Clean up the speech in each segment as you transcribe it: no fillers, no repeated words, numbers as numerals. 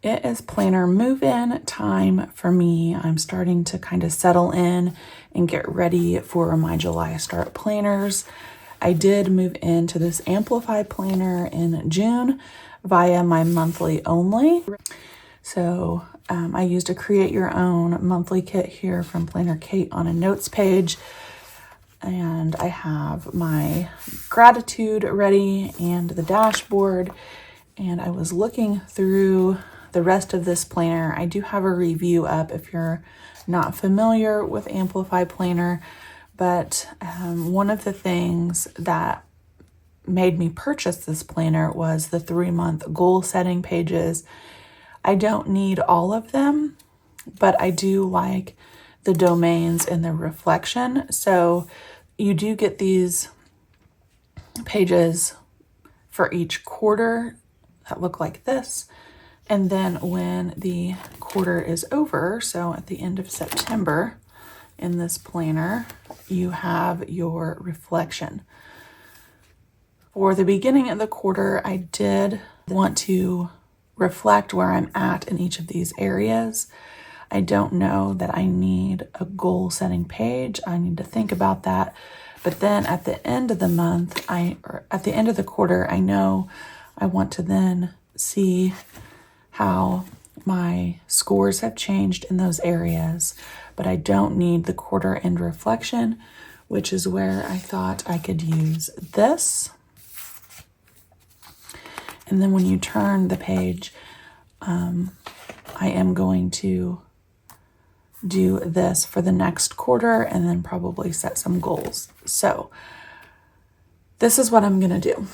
It is planner move-in time for me. I'm starting to kind of settle in and get ready for my July start planners. I did move into this Amplify planner in June via my monthly only. So I used a create your own monthly kit here from Planner Kate on a notes page. And I have my gratitude ready and the dashboard. And I was looking through the rest of this planner. I do have a review up if you're not familiar with Amplify Planner, but one of the things that made me purchase this planner was the 3-month goal setting pages. I don't need all of them, but I do like the domains and the reflection. So you do get these pages for each quarter that look like this. And then when the quarter is over, so at the end of September in this planner, you have your reflection. For the beginning of the quarter, I did want to reflect where I'm at in each of these areas. I don't know that I need a goal setting page. I need to think about that. But then at the end of the month, or at the end of the quarter, I know I want to then see how my scores have changed in those areas, but I don't need the quarter end reflection, which is where I thought I could use this. And then when you turn the page, I am going to do this for the next quarter and then probably set some goals. So this is what I'm going to do.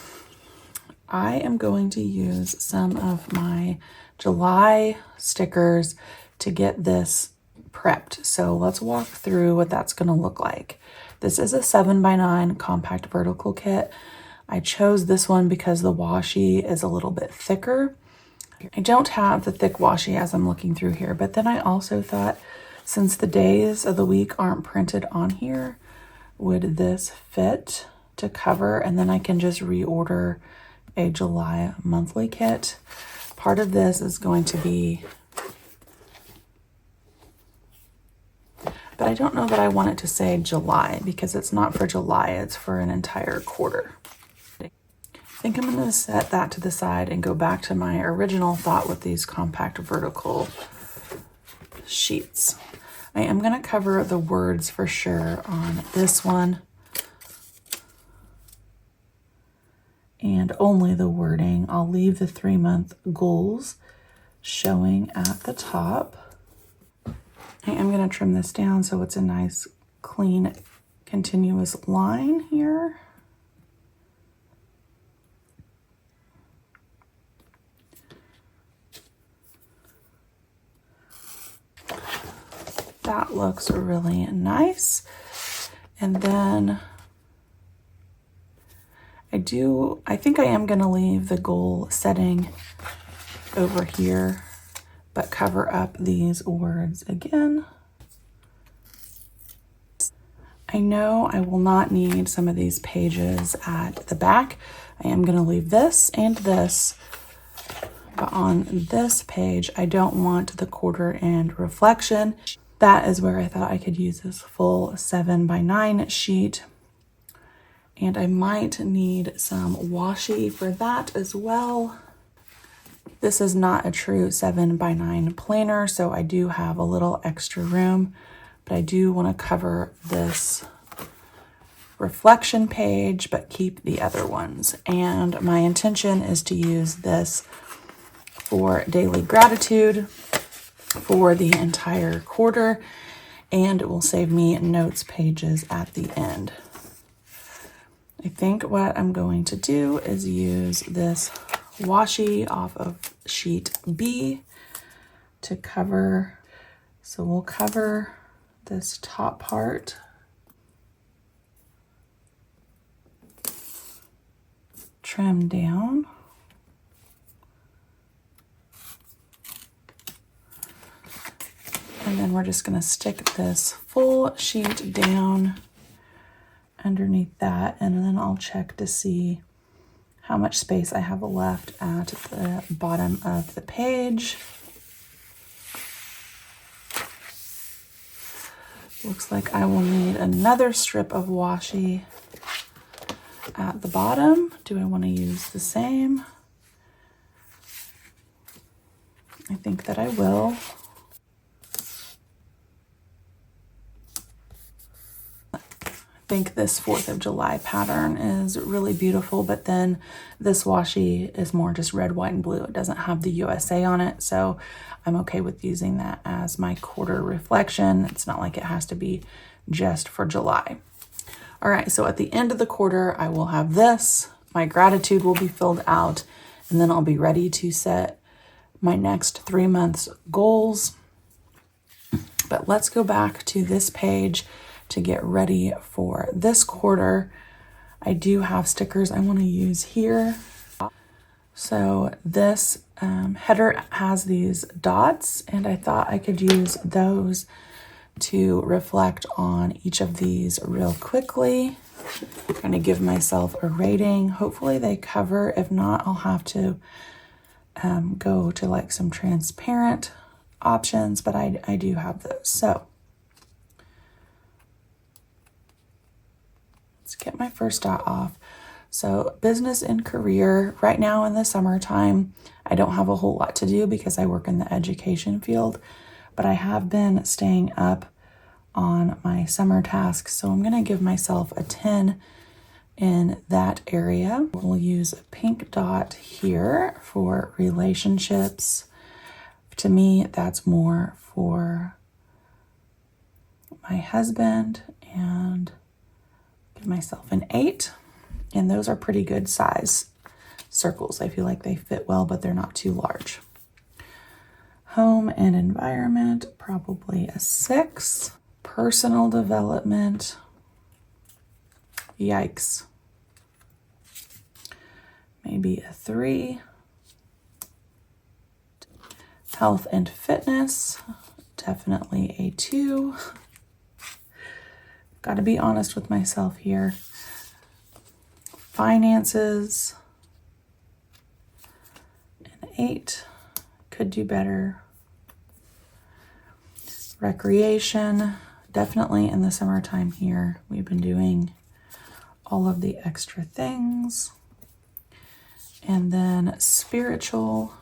I am going to use some of my July stickers to get this prepped. So let's walk through what that's going to look like. This is a 7x9 compact vertical kit. I chose this one because the washi is a little bit thicker. I don't have the thick washi as I'm looking through here, but then I also thought since the days of the week aren't printed on here, would this fit to cover? And then I can just reorder a July monthly kit. Part of this is going to be, but I don't know that I want it to say July because it's not for July, it's for an entire quarter. I think I'm going to set that to the side and go back to my original thought with these compact vertical sheets. I am going to cover the words for sure on this one. And only the wording. I'll leave the 3-month goals showing at the top. I am going to trim this down so it's a nice, clean, continuous line here. That looks really nice. And then I think I am going to leave the goal setting over here, but cover up these words again. I know I will not need some of these pages at the back. I am going to leave this and this, but on this page, I don't want the quarter end reflection. That is where I thought I could use this full 7x9 sheet. And I might need some washi for that as well. This is not a true 7x9 planner, so I do have a little extra room, but I do want to cover this reflection page, but keep the other ones. And my intention is to use this for daily gratitude for the entire quarter, and it will save me notes pages at the end. I think what I'm going to do is use this washi off of sheet B to cover. So we'll cover this top part. Trim down. And then we're just going to stick this full sheet down underneath that, and then I'll check to see how much space I have left at the bottom of the page. Looks like I will need another strip of washi at the bottom. Do I want to use the same? I think that I will. I think this 4th of July pattern is really beautiful, but then this washi is more just red, white, and blue. It doesn't have the USA on it, so I'm okay with using that as my quarter reflection. It's not like it has to be just for July. All right, so at the end of the quarter, I will have this. My gratitude will be filled out, and then I'll be ready to set my next 3 months goals. But let's go back to this page to get ready for this quarter. I do have stickers I want to use here. So this header has these dots, and I thought I could use those to reflect on each of these real quickly. Kind of give myself a rating. Hopefully they cover. If not, I'll have to go to like some transparent options, but I do have those. So let's get my first dot off. So business and career. Right now in the summertime, I don't have a whole lot to do because I work in the education field, but I have been staying up on my summer tasks. So I'm going to give myself a 10 in that area. We'll use a pink dot here for relationships. To me, that's more for my husband, and give myself an 8. And those are pretty good size circles. I feel like they fit well, but they're not too large. Home and environment, probably a 6. Personal development, yikes, maybe a 3. Health and fitness, definitely a 2. Got to be honest with myself here. Finances, an 8. Could do better. Recreation, definitely in the summertime here, we've been doing all of the extra things. And then spiritual,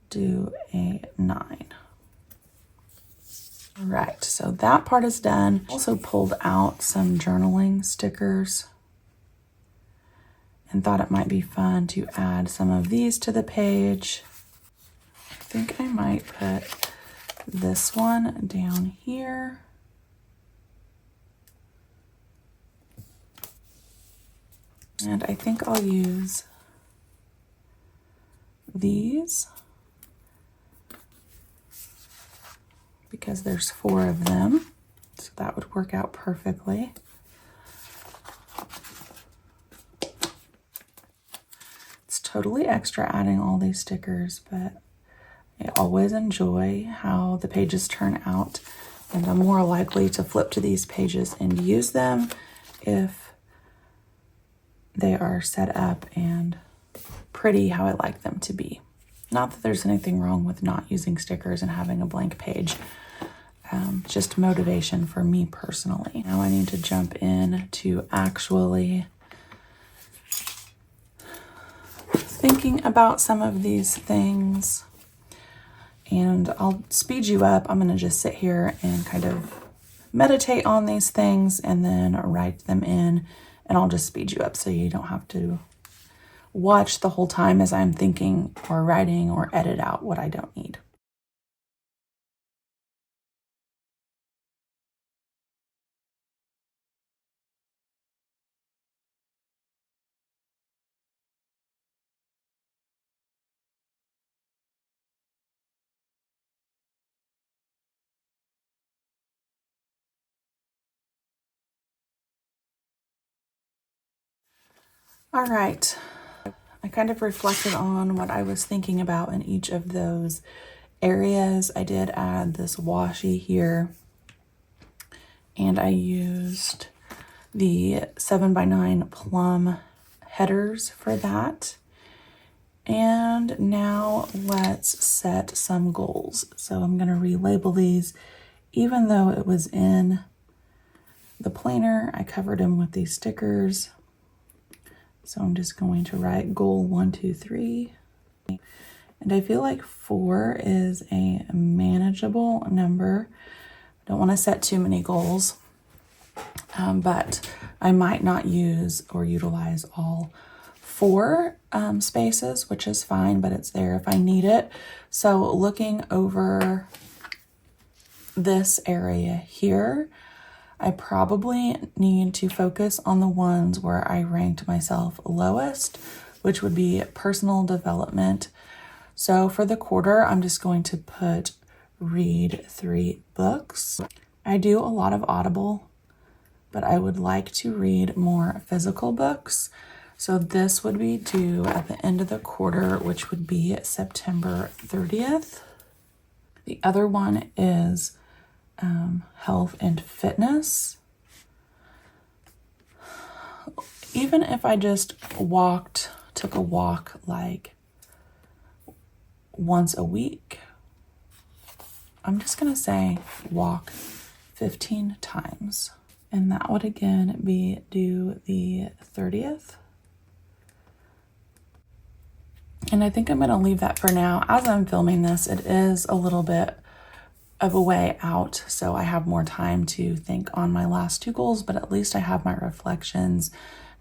do a 9. All right, so that part is done. Also pulled out some journaling stickers and thought it might be fun to add some of these to the page. I think I might put this one down here. And I think I'll use these because there's 4 of them. So that would work out perfectly. It's totally extra adding all these stickers, but I always enjoy how the pages turn out, and I'm more likely to flip to these pages and use them if they are set up and pretty how I like them to be. Not that there's anything wrong with not using stickers and having a blank page. Just motivation for me personally. Now I need to jump in to actually thinking about some of these things. And I'll speed you up. I'm going to just sit here and kind of meditate on these things and then write them in. And I'll just speed you up so you don't have to watch the whole time as I'm thinking or writing or edit out what I don't need. All right, I kind of reflected on what I was thinking about in each of those areas. I did add this washi here, and I used the 7x9 plum headers for that. And now let's set some goals. So I'm going to relabel these, even though it was in the planner, I covered them with these stickers. So I'm just going to write goal 1, 2, 3. And I feel like 4 is a manageable number. Don't want to set too many goals, but I might not use or utilize all 4 spaces, which is fine, but it's there if I need it. So looking over this area here, I probably need to focus on the ones where I ranked myself lowest, which would be personal development. So for the quarter, I'm just going to put read 3 books. I do a lot of Audible, but I would like to read more physical books. So this would be due at the end of the quarter, which would be September 30th. The other one is health and fitness. Even if I just took a walk like once a week, I'm just gonna say walk 15 times. And that would again be due the 30th. And I think I'm gonna leave that for now. As I'm filming this, it is a little bit of a way out, so I have more time to think on my last 2 goals, but at least I have my reflections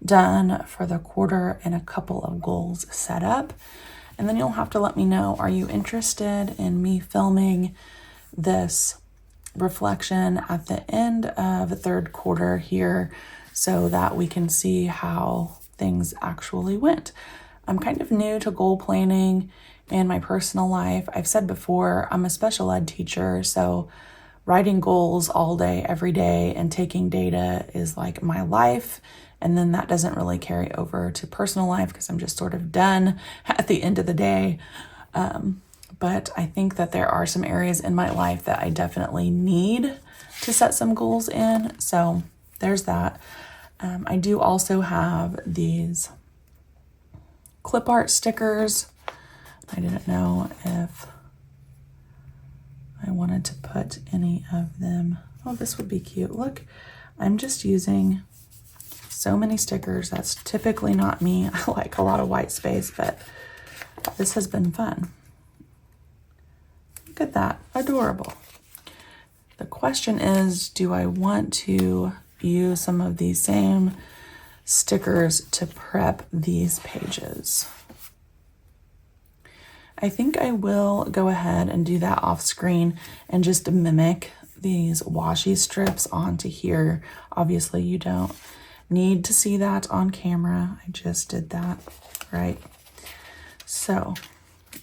done for the quarter and a couple of goals set up. And then you'll have to let me know, are you interested in me filming this reflection at the end of the 3rd quarter here so that we can see how things actually went? I'm kind of new to goal planning in my personal life. I've said before, I'm a special ed teacher, so writing goals all day, every day, and taking data is like my life. And then that doesn't really carry over to personal life because I'm just sort of done at the end of the day. But I think that there are some areas in my life that I definitely need to set some goals in. So there's that. I do also have these clip art stickers. I didn't know if I wanted to put any of them. Oh, this would be cute. Look, I'm just using so many stickers. That's typically not me. I like a lot of white space, but this has been fun. Look at that, adorable. The question is, do I want to use some of these same stickers to prep these pages? I think I will go ahead and do that off screen and just mimic these washi strips onto here. Obviously you don't need to see that on camera. I just did that, right? So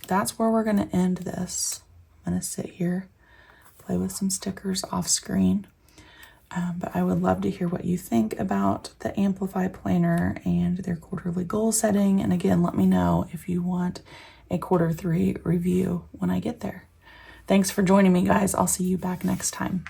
that's where we're gonna end this. I'm gonna sit here, play with some stickers off screen. But I would love to hear what you think about the Amplify planner and their quarterly goal setting. And again, let me know if you want a quarter 3 review when I get there. Thanks for joining me, guys. I'll see you back next time.